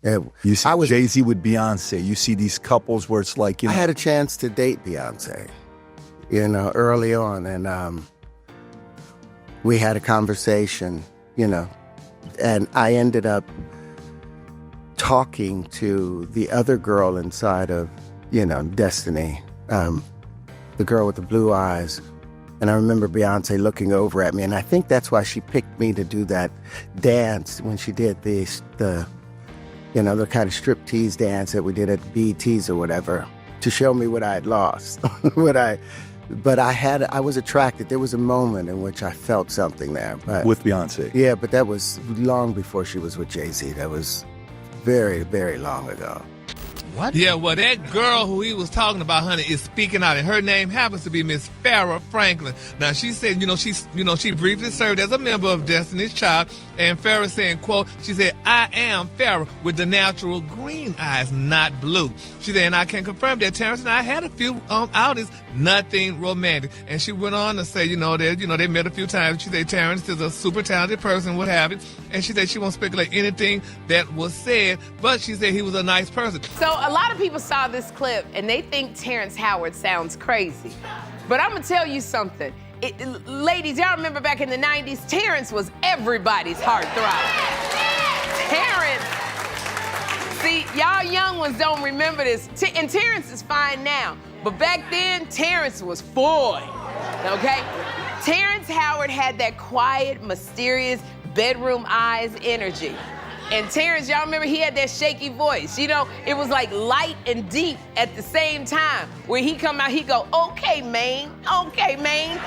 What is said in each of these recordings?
You see Jay-Z with Beyonce. You see these couples where it's like, I had a chance to date Beyonce, early on, and we had a conversation, and I ended up talking to the other girl inside of, Destiny, the girl with the blue eyes. And I remember Beyonce looking over at me, and I think that's why she picked me to do that dance when she did the kind of striptease dance that we did at BET's or whatever, to show me what I had lost. But I was attracted. There was a moment in which I felt something there. But, with Beyonce. Yeah, but that was long before she was with Jay-Z. That was very, very long ago. What? Yeah, well, that girl who he was talking about, honey, is speaking out, and her name happens to be Miss Farrah Franklin. Now, she said, she briefly served as a member of Destiny's Child, and Farrah saying, quote, she said, "I am Farrah with the natural green eyes, not blue." She said, and I can confirm that Terrence and I had a few outings, nothing romantic. And she went on to say, they met a few times. She said Terrence is a super talented person, what have you. And she said she won't speculate anything that was said, but she said he was a nice person. So a lot of people saw this clip and they think Terrence Howard sounds crazy. But I'm gonna tell you something. Ladies, y'all remember back in the 90s, Terrence was everybody's heartthrob. Terrence, see, y'all young ones don't remember this. And Terrence is fine now. But back then, Terrence was boy, okay? Terrence Howard had that quiet, mysterious, bedroom eyes energy. And Terrence, y'all remember, he had that shaky voice. It was like light and deep at the same time. When he come out, he go, "Okay, Maine, okay, Maine."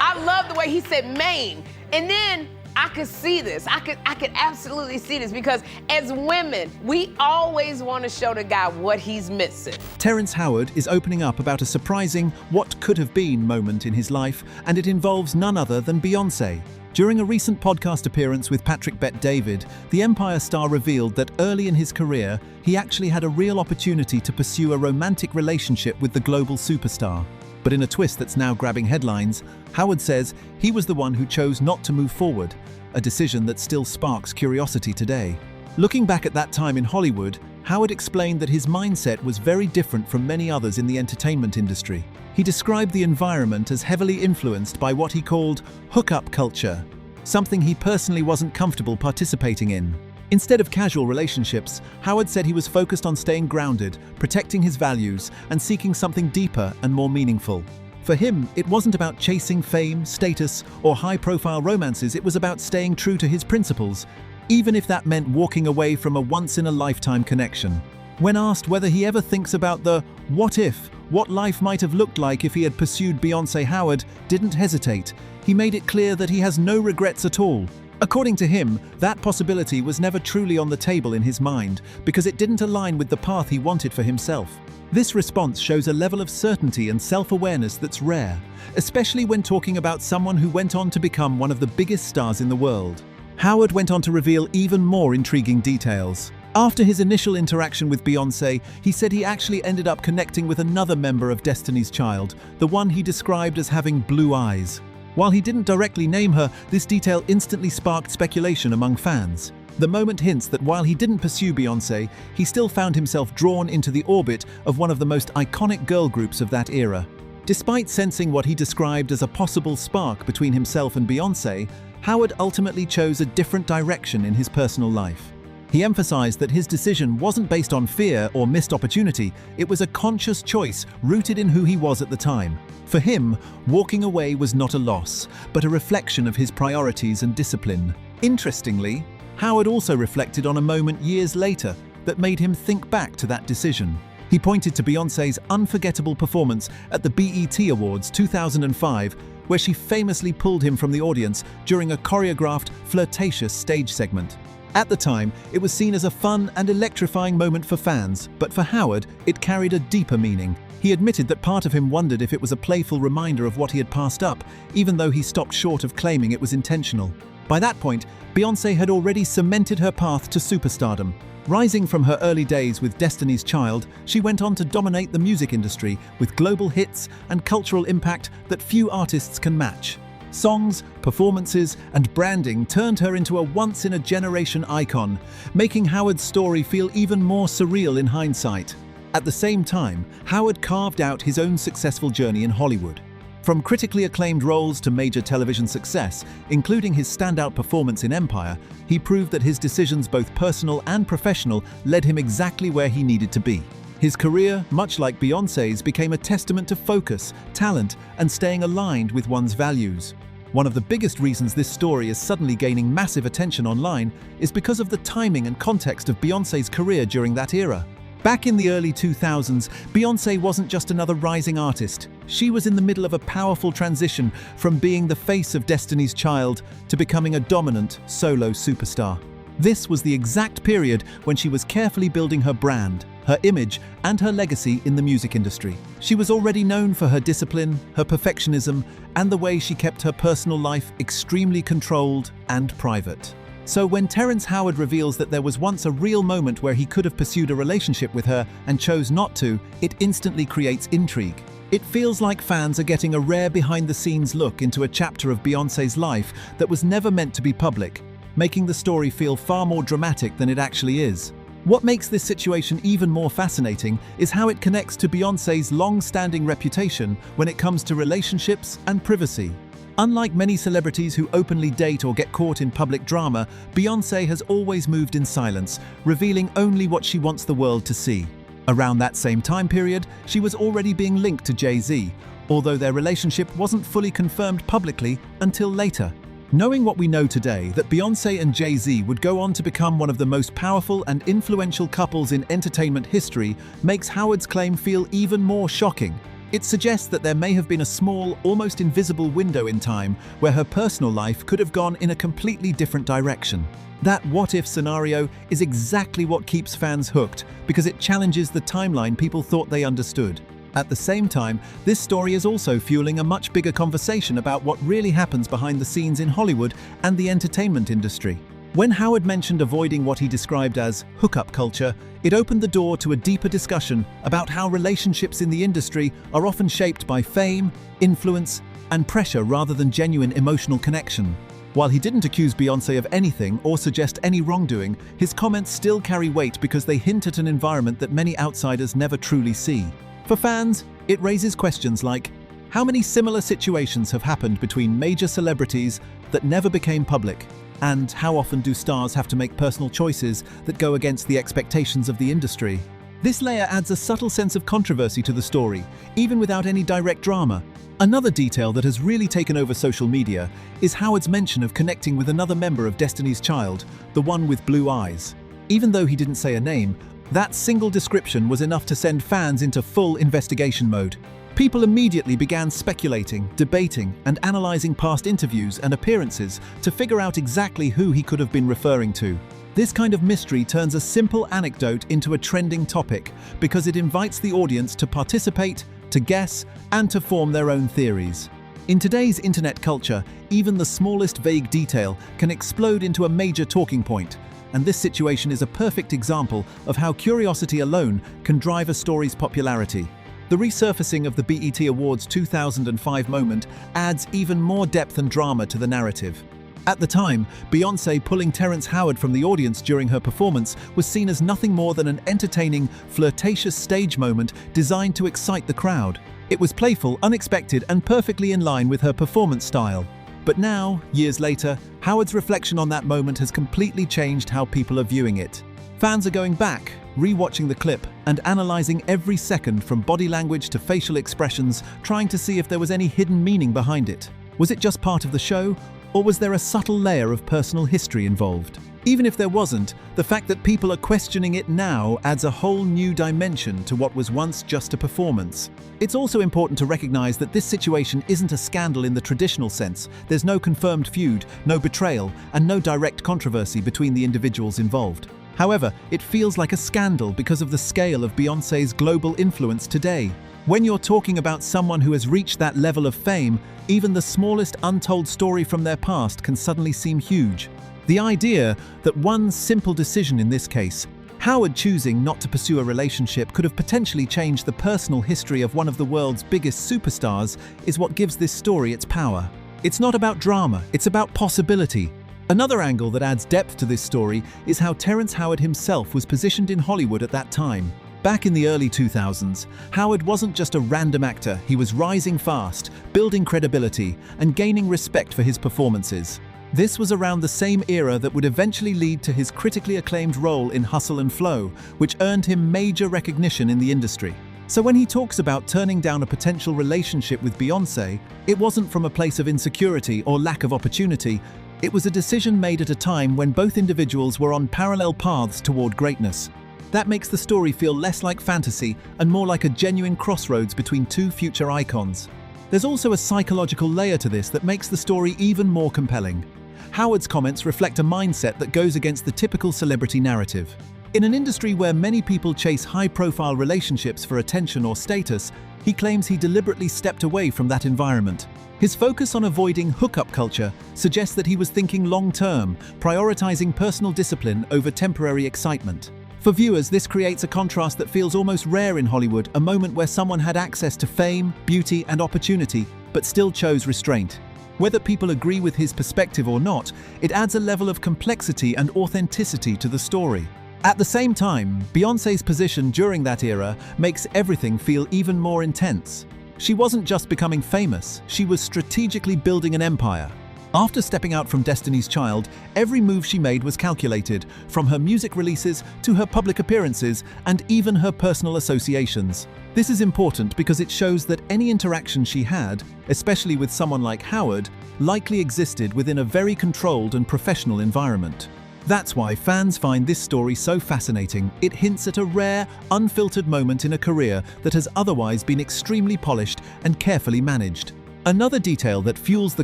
I love the way he said Maine. And then I could see this. I could absolutely see this, because as women, we always want to show the guy what he's missing. Terrence Howard is opening up about a surprising what could have been moment in his life, and it involves none other than Beyonce. During a recent podcast appearance with Patrick Bet-David, the Empire star revealed that early in his career, he actually had a real opportunity to pursue a romantic relationship with the global superstar. But in a twist that's now grabbing headlines, Howard says he was the one who chose not to move forward, a decision that still sparks curiosity today. Looking back at that time in Hollywood, Howard explained that his mindset was very different from many others in the entertainment industry. He described the environment as heavily influenced by what he called hookup culture, something he personally wasn't comfortable participating in. Instead of casual relationships, Howard said he was focused on staying grounded, protecting his values, and seeking something deeper and more meaningful. For him, it wasn't about chasing fame, status, or high-profile romances. It was about staying true to his principles, even if that meant walking away from a once-in-a-lifetime connection. When asked whether he ever thinks about the what if, what life might have looked like if he had pursued Beyoncé, Howard didn't hesitate. He made it clear that he has no regrets at all. According to him, that possibility was never truly on the table in his mind because it didn't align with the path he wanted for himself. This response shows a level of certainty and self-awareness that's rare, especially when talking about someone who went on to become one of the biggest stars in the world. Howard went on to reveal even more intriguing details. After his initial interaction with Beyoncé, he said he actually ended up connecting with another member of Destiny's Child, the one he described as having blue eyes. While he didn't directly name her, this detail instantly sparked speculation among fans. The moment hints that while he didn't pursue Beyoncé, he still found himself drawn into the orbit of one of the most iconic girl groups of that era. Despite sensing what he described as a possible spark between himself and Beyoncé, Howard ultimately chose a different direction in his personal life. He emphasized that his decision wasn't based on fear or missed opportunity, it was a conscious choice rooted in who he was at the time. For him, walking away was not a loss, but a reflection of his priorities and discipline. Interestingly, Howard also reflected on a moment years later that made him think back to that decision. He pointed to Beyoncé's unforgettable performance at the BET Awards 2005, where she famously pulled him from the audience during a choreographed, flirtatious stage segment. At the time, it was seen as a fun and electrifying moment for fans, but for Howard, it carried a deeper meaning. He admitted that part of him wondered if it was a playful reminder of what he had passed up, even though he stopped short of claiming it was intentional. By that point, Beyoncé had already cemented her path to superstardom. Rising from her early days with Destiny's Child, she went on to dominate the music industry with global hits and cultural impact that few artists can match. Songs, performances, and branding turned her into a once-in-a-generation icon, making Howard's story feel even more surreal in hindsight. At the same time, Howard carved out his own successful journey in Hollywood. From critically acclaimed roles to major television success, including his standout performance in Empire, he proved that his decisions, both personal and professional, led him exactly where he needed to be. His career, much like Beyoncé's, became a testament to focus, talent, and staying aligned with one's values. One of the biggest reasons this story is suddenly gaining massive attention online is because of the timing and context of Beyoncé's career during that era. Back in the early 2000s, Beyoncé wasn't just another rising artist. She was in the middle of a powerful transition from being the face of Destiny's Child to becoming a dominant solo superstar. This was the exact period when she was carefully building her brand, her image, and her legacy in the music industry. She was already known for her discipline, her perfectionism, and the way she kept her personal life extremely controlled and private. So when Terrence Howard reveals that there was once a real moment where he could have pursued a relationship with her and chose not to, it instantly creates intrigue. It feels like fans are getting a rare behind-the-scenes look into a chapter of Beyoncé's life that was never meant to be public, making the story feel far more dramatic than it actually is. What makes this situation even more fascinating is how it connects to Beyoncé's long-standing reputation when it comes to relationships and privacy. Unlike many celebrities who openly date or get caught in public drama, Beyoncé has always moved in silence, revealing only what she wants the world to see. Around that same time period, she was already being linked to Jay-Z, although their relationship wasn't fully confirmed publicly until later. Knowing what we know today, that Beyoncé and Jay-Z would go on to become one of the most powerful and influential couples in entertainment history, makes Howard's claim feel even more shocking. It suggests that there may have been a small, almost invisible window in time where her personal life could have gone in a completely different direction. That what-if scenario is exactly what keeps fans hooked, because it challenges the timeline people thought they understood. At the same time, this story is also fueling a much bigger conversation about what really happens behind the scenes in Hollywood and the entertainment industry. When Howard mentioned avoiding what he described as hookup culture, it opened the door to a deeper discussion about how relationships in the industry are often shaped by fame, influence, and pressure rather than genuine emotional connection. While he didn't accuse Beyoncé of anything or suggest any wrongdoing, his comments still carry weight because they hint at an environment that many outsiders never truly see. For fans, it raises questions like, how many similar situations have happened between major celebrities that never became public? And how often do stars have to make personal choices that go against the expectations of the industry? This layer adds a subtle sense of controversy to the story, even without any direct drama. Another detail that has really taken over social media is Howard's mention of connecting with another member of Destiny's Child, the one with blue eyes. Even though he didn't say a name, that single description was enough to send fans into full investigation mode. People immediately began speculating, debating, and analyzing past interviews and appearances to figure out exactly who he could have been referring to. This kind of mystery turns a simple anecdote into a trending topic because it invites the audience to participate, to guess, and to form their own theories. In today's internet culture, even the smallest vague detail can explode into a major talking point, and this situation is a perfect example of how curiosity alone can drive a story's popularity. The resurfacing of the BET Awards 2005 moment adds even more depth and drama to the narrative. At the time, Beyoncé pulling Terrence Howard from the audience during her performance was seen as nothing more than an entertaining, flirtatious stage moment designed to excite the crowd. It was playful, unexpected, and perfectly in line with her performance style. But now, years later, Howard's reflection on that moment has completely changed how people are viewing it. Fans are going back, re-watching the clip, and analyzing every second from body language to facial expressions, trying to see if there was any hidden meaning behind it. Was it just part of the show, or was there a subtle layer of personal history involved? Even if there wasn't, the fact that people are questioning it now adds a whole new dimension to what was once just a performance. It's also important to recognize that this situation isn't a scandal in the traditional sense. There's no confirmed feud, no betrayal, and no direct controversy between the individuals involved. However, it feels like a scandal because of the scale of Beyoncé's global influence today. When you're talking about someone who has reached that level of fame, even the smallest untold story from their past can suddenly seem huge. The idea that one simple decision in this case, Howard choosing not to pursue a relationship, could have potentially changed the personal history of one of the world's biggest superstars, is what gives this story its power. It's not about drama, it's about possibility. Another angle that adds depth to this story is how Terrence Howard himself was positioned in Hollywood at that time. Back in the early 2000s, Howard wasn't just a random actor, he was rising fast, building credibility, and gaining respect for his performances. This was around the same era that would eventually lead to his critically acclaimed role in Hustle and Flow, which earned him major recognition in the industry. So when he talks about turning down a potential relationship with Beyoncé, it wasn't from a place of insecurity or lack of opportunity. It was a decision made at a time when both individuals were on parallel paths toward greatness. That makes the story feel less like fantasy and more like a genuine crossroads between two future icons. There's also a psychological layer to this that makes the story even more compelling. Howard's comments reflect a mindset that goes against the typical celebrity narrative. In an industry where many people chase high-profile relationships for attention or status, he claims he deliberately stepped away from that environment. His focus on avoiding hookup culture suggests that he was thinking long-term, prioritizing personal discipline over temporary excitement. For viewers, this creates a contrast that feels almost rare in Hollywood, a moment where someone had access to fame, beauty, and opportunity, but still chose restraint. Whether people agree with his perspective or not, it adds a level of complexity and authenticity to the story. At the same time, Beyoncé's position during that era makes everything feel even more intense. She wasn't just becoming famous, she was strategically building an empire. After stepping out from Destiny's Child, every move she made was calculated, from her music releases to her public appearances and even her personal associations. This is important because it shows that any interaction she had, especially with someone like Howard, likely existed within a very controlled and professional environment. That's why fans find this story so fascinating. It hints at a rare, unfiltered moment in a career that has otherwise been extremely polished and carefully managed. Another detail that fuels the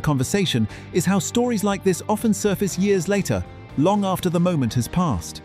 conversation is how stories like this often surface years later, long after the moment has passed.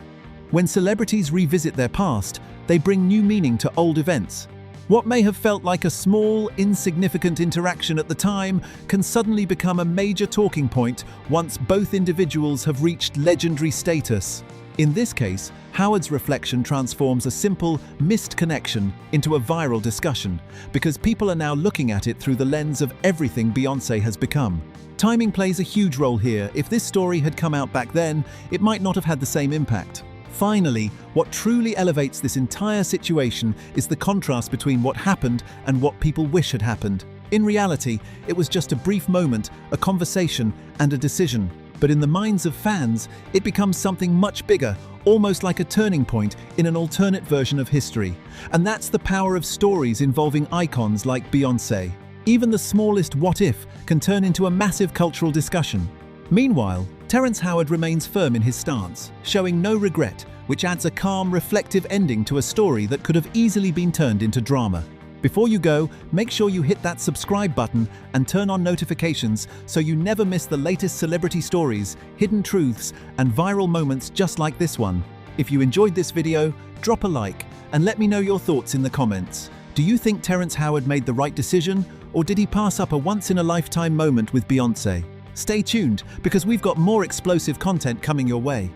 When celebrities revisit their past, they bring new meaning to old events. What may have felt like a small, insignificant interaction at the time can suddenly become a major talking point once both individuals have reached legendary status. In this case, Howard's reflection transforms a simple, missed connection into a viral discussion, because people are now looking at it through the lens of everything Beyoncé has become. Timing plays a huge role here. If this story had come out back then, it might not have had the same impact. Finally, what truly elevates this entire situation is the contrast between what happened and what people wish had happened. In reality, it was just a brief moment, a conversation, and a decision. But in the minds of fans, it becomes something much bigger, almost like a turning point in an alternate version of history. And that's the power of stories involving icons like Beyoncé. Even the smallest what if can turn into a massive cultural discussion. Meanwhile, Terrence Howard remains firm in his stance, showing no regret, which adds a calm, reflective ending to a story that could have easily been turned into drama. Before you go, make sure you hit that subscribe button and turn on notifications so you never miss the latest celebrity stories, hidden truths, and viral moments just like this one. If you enjoyed this video, drop a like and let me know your thoughts in the comments. Do you think Terrence Howard made the right decision, or did he pass up a once-in-a-lifetime moment with Beyoncé? Stay tuned, because we've got more explosive content coming your way.